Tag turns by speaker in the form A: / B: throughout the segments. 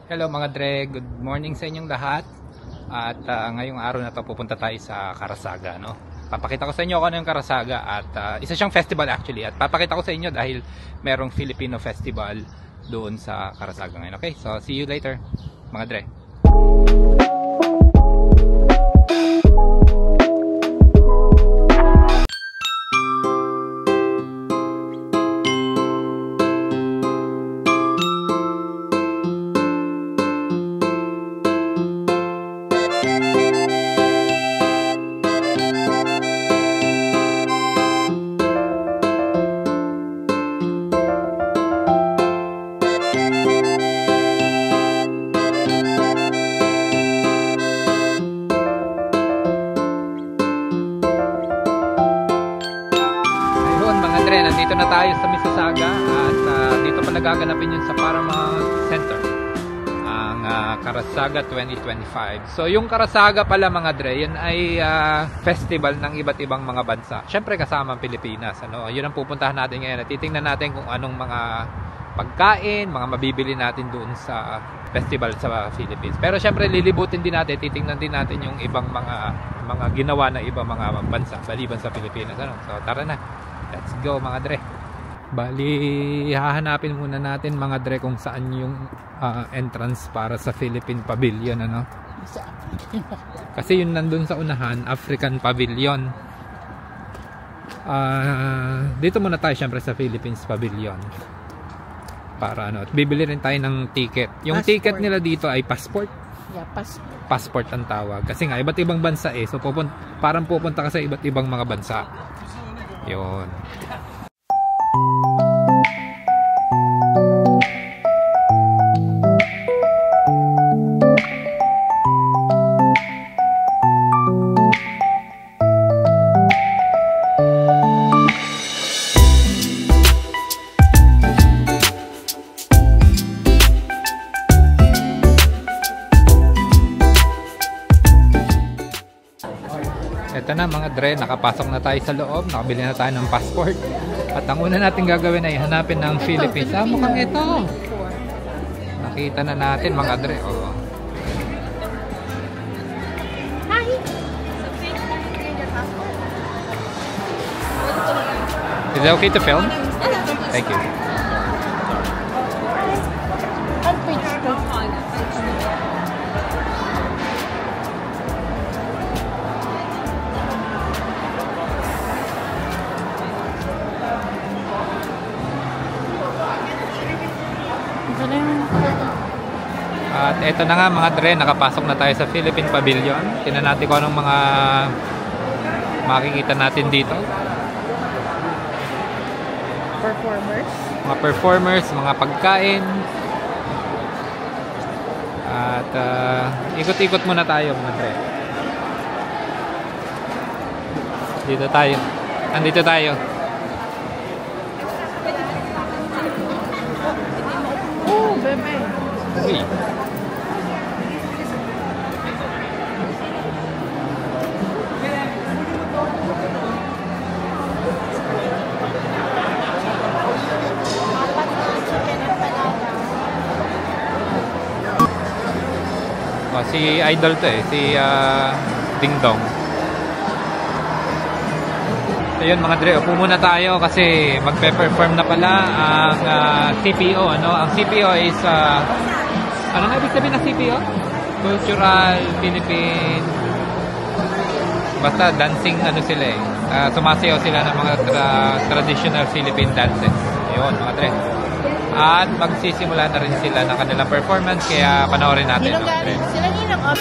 A: Hello mga Dre, good morning sa inyong lahat. At ngayong araw na to pupunta tayo sa Carazaga, no? Papakita ko sa inyo kung ano yung Carazaga at isa siyang festival actually. At papakita ko sa inyo dahil merong Filipino festival doon sa Carazaga ngayon. Okay, so see you later mga Dre. Nandito na tayo sa Mississauga at dito pa nagaganapin yun sa Paramount Center ang Carazaga 2025. So yung Carazaga pala mga Dre, yan ay festival ng iba't ibang mga bansa. Syempre kasama ang Pilipinas, ano? Yun ang pupuntahan natin ngayon. Titingnan natin kung anong mga pagkain, mga mabibili natin doon sa festival sa Philippines. Pero syempre lilibutin din natin, titingnan din natin yung ibang mga ginawa na ibang mga bansa maliban sa Pilipinas, ano? So tara na. Let's go mga Dre. Bali, hahanapin muna natin mga Dre kung saan yung entrance para sa Philippine Pavilion, ano? Kasi yun nandun sa unahan, African Pavilion. Dito muna tayo syempre sa Philippines Pavilion. Para ano, at bibili rin tayo ng ticket. Yung passport. Ticket nila dito ay passport. Yeah, passport. Passport ang tawag. Kasi nga iba't ibang bansa eh. So parang pupunta ka sa iba't ibang mga bansa. Yun. Ito na mga Dre, nakapasok na tayo sa loob, nakabili na tayo ng passport. At ang una natin gagawin ay hanapin ng Philippines. Mukhang ito. Nakita na natin mga Dre. Oh. Is it okay to film? Thank you. At eto na nga mga Dre, nakapasok na tayo sa Philippine Pavilion. Tingnan natin kung anong mga makikita natin dito.
B: Performers.
A: Mga performers, mga pagkain. At ikot-ikot muna tayo mga Dre. Dito tayo. Andito tayo.
B: Oh, bebe.
A: Uy. Oh, si idol to eh, si Ding Dong. So yun mga Dre, upo muna tayo kasi magpe-perform na pala ang CPO, ano? Ang CPO is ano nga ibig sabihin ng CPO? Cultural Philippine, basta dancing ano sila eh. Sumasayaw sila ng mga traditional Philippine dances. Yun mga Dre. At magsisimula na rin sila ng kanilang performance, kaya panoorin natin.
B: Sila ninang up.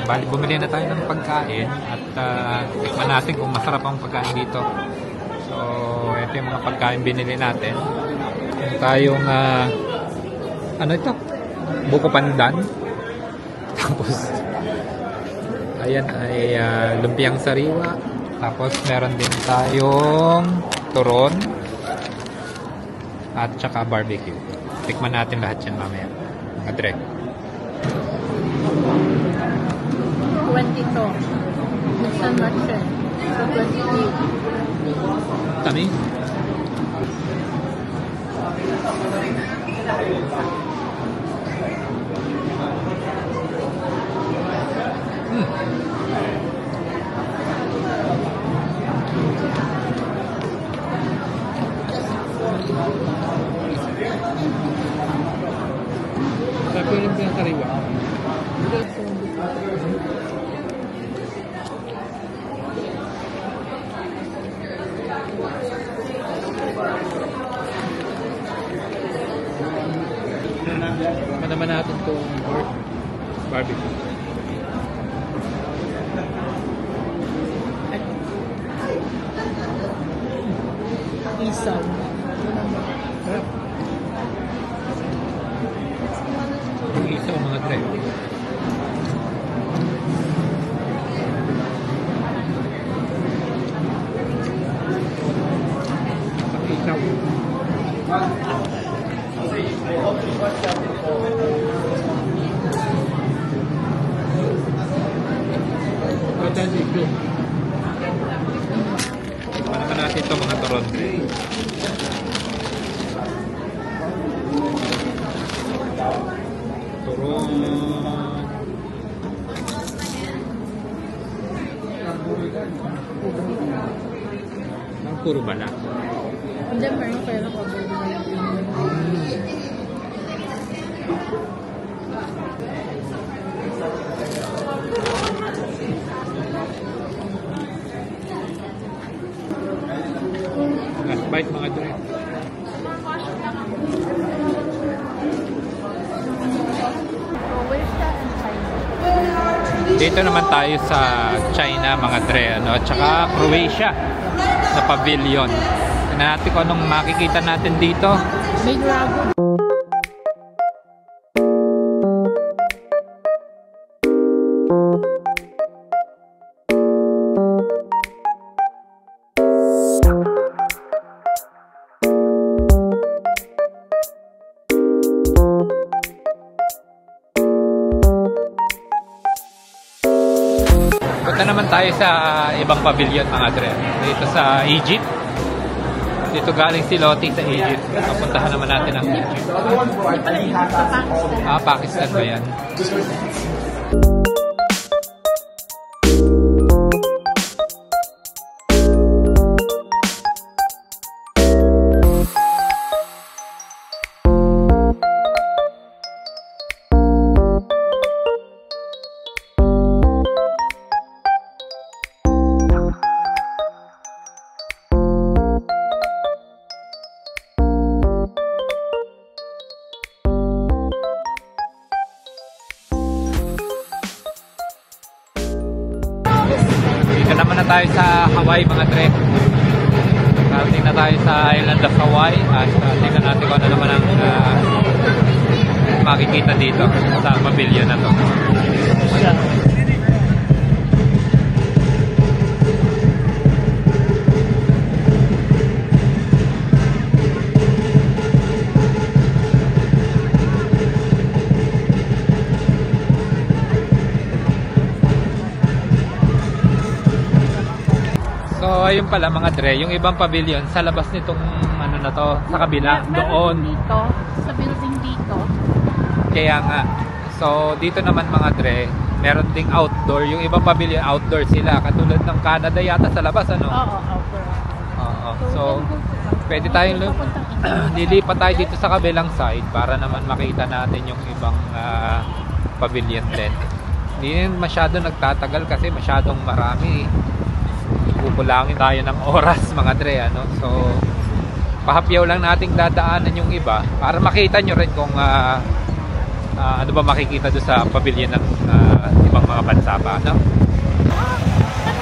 A: bali bumili na tayo ng pagkain at tikman natin kung masarap ang pagkain dito. So, ito yung mga pagkain binili natin. Yung tayong, ano ito? Buko pandan. Tapos, ayan ay lumpiang sariwa. Tapos, meron din tayong turon at saka barbecue. Tikman natin lahat yan mamaya. Mga Dre.
B: 22. Minsan much eh. So, 28.
A: Tami? Sarap yung lumpiang sariwa. Tikman naman natin itong barbecue.
B: Isaw.
A: Yung isaw mga Dre. Isaw. Tikman naman natin ito mga turon. Turon. Ang puro bala.
B: Hindi, meron pero cover.
A: Last bite mga Dre.
B: So, where's that in China?
A: Dito naman tayo sa China mga Dre, ano, at saka Croatia na pavilion. Tingnan natin kung anong makikita natin dito.
B: May dragon.
A: Punta naman tayo sa ibang pavilion mga Dre. Dito sa Egypt. Dito galing si Lottie sa Egypt. Papuntahan naman natin ang Egypt.
B: Sa Pakistan.
A: Pakistan ba yan? Dito naman na tayo sa Hawaii mga Dre. Karating na tayo sa island of Hawaii at tingnan natin kung ano naman ang makikita dito sa pavilion na to. So ayun pala mga Dre, yung ibang pavilion sa labas nitong ano na to, sa kabila, doon.
B: Dito, sa building dito.
A: Kaya nga. So dito naman mga Dre, meron ding outdoor. Yung ibang pavilion outdoor sila, katulad ng Canada yata sa labas ano.
B: Oo, outdoor.
A: Oo. So pwede tayong lilipat tayo dito sa kabilang side para naman makita natin yung ibang pavilion din. Hindi masyado nagtatagal kasi masyadong marami. Kukulangin tayo ng oras mga Dre, ano? So pahapyaw lang nating dadaanan yung iba para makita nyo rin kung ano ba makikita doon sa pavilion ng ibang mga bansa pa, no?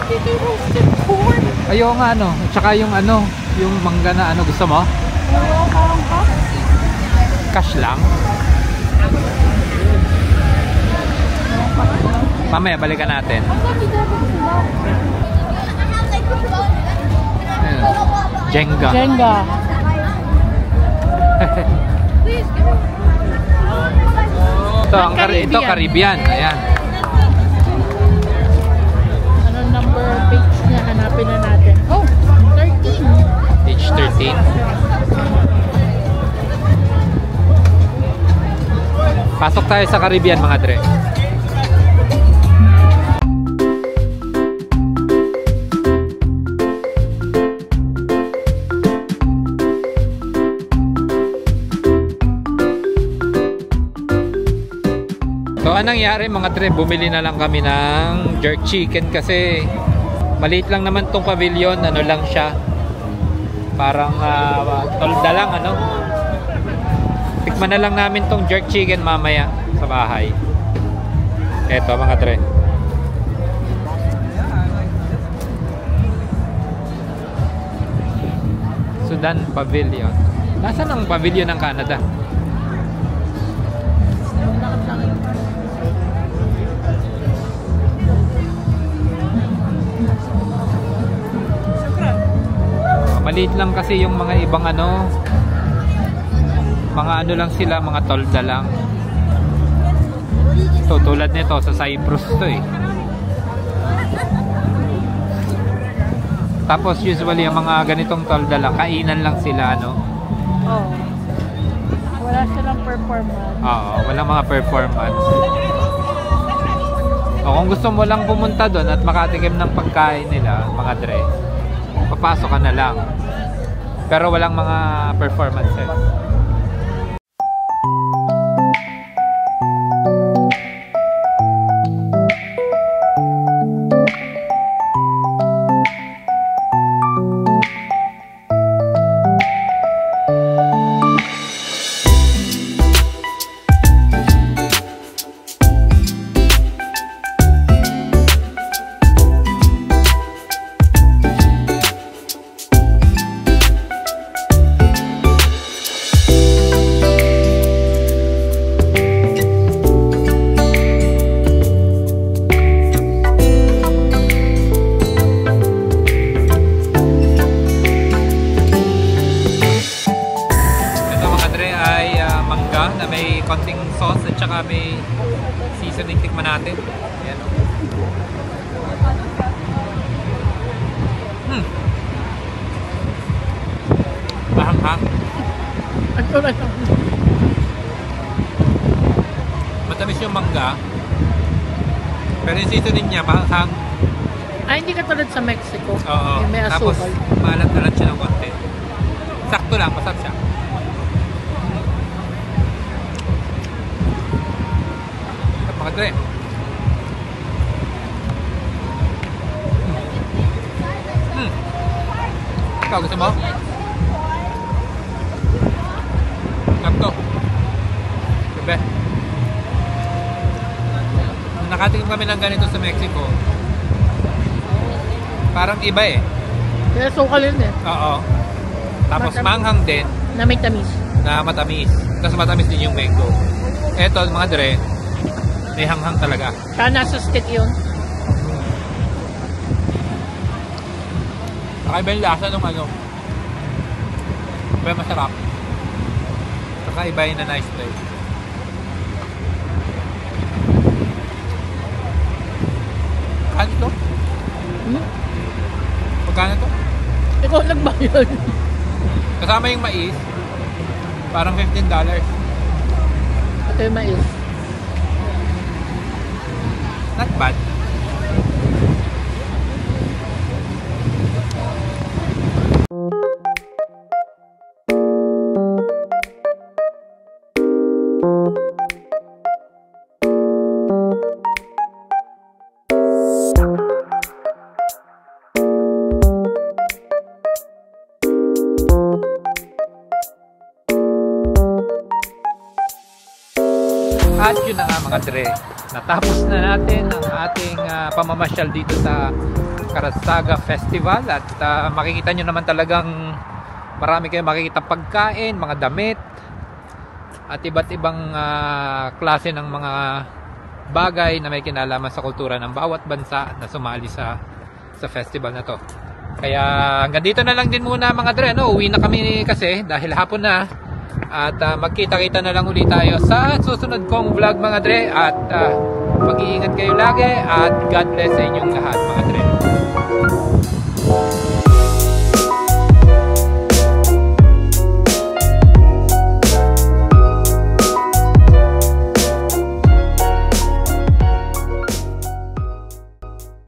B: Dito yung roasted corn.
A: Ayaw nga, ano. Tsaka yung ano, yung mangga na ano, gusto mo?
B: Oo, parang
A: Cash lang. Mamaya, balikan natin. Ayun. Jenga.
B: Jenga.
A: Ito, Caribbean. Ayan.
B: Ano number page niya? Hanapin na natin. Oh, 13.
A: Page 13. Pasok tayo sa Caribbean, mga dre. So anong nangyari mga dre, bumili na lang kami ng jerk chicken kasi maliit lang naman tong pavilion, ano lang siya, parang tolda lang, ano. Tikman na lang namin tong jerk chicken mamaya sa bahay. Eto mga dre. Sudan Pavilion. Nasaan ang pavilion ng Canada? Maliit lang kasi yung mga ibang ano, mga ano lang sila, mga tolda lang. So tulad nito sa Cyprus to eh. Tapos usually ang mga ganitong tolda lang, kainan lang sila, ano.
B: Oh. Wala silang performance.
A: Oo, walang mga performance. O kung gusto mo lang pumunta doon at makatikim ng pagkain nila, mga dre, papasok ka na lang. Pero walang mga performances. Na may konting sauce at saka may seasoning, tikman natin. Ayan. Mahanghang. Matamis yung mangga, pero yung seasoning niya mahanghang.
B: Ay, hindi ka tulad sa Mexico.
A: Oo.
B: May
A: Tapos
B: asukal.
A: maalat-alat siya ng konti. Sakto lang, masarap siya. Mga dre. Ikaw, gusto mo? Sakto. Diba? Nakatikim kami ng ganito sa Mexico. Parang iba eh.
B: Kaya sukal yun eh.
A: Oo. Tapos
B: Matamis.
A: manghang din
B: Na may tamis.
A: na matamis. Tapos matamis din yung mango. Eto mga dre, may hanghang talaga.
B: Kaya nasa stick yun.
A: Kakaiba yung lasa ng ano. Pero masarap. Kakaiba yung na nice place. Kano ito? Magkano ito?
B: Ikaw nagbayad.
A: Kasama yung mais. Parang $15.
B: Ito yung mais.
A: Not bad. At yun na nga mga dre, natapos na natin ang ating pamamasyal dito sa Carazaga Festival at makikita nyo naman talagang marami kayong makikita pagkain, mga damit at iba't ibang klase ng mga bagay na may kinalaman sa kultura ng bawat bansa na sumali sa festival na to. Kaya hanggang dito na lang din muna mga dre, no? Uwi na kami kasi dahil hapon na at magkita-kita na lang ulit tayo sa susunod kong vlog mga dre at mag-iingat kayo lagi at God bless sa inyong lahat mga dre.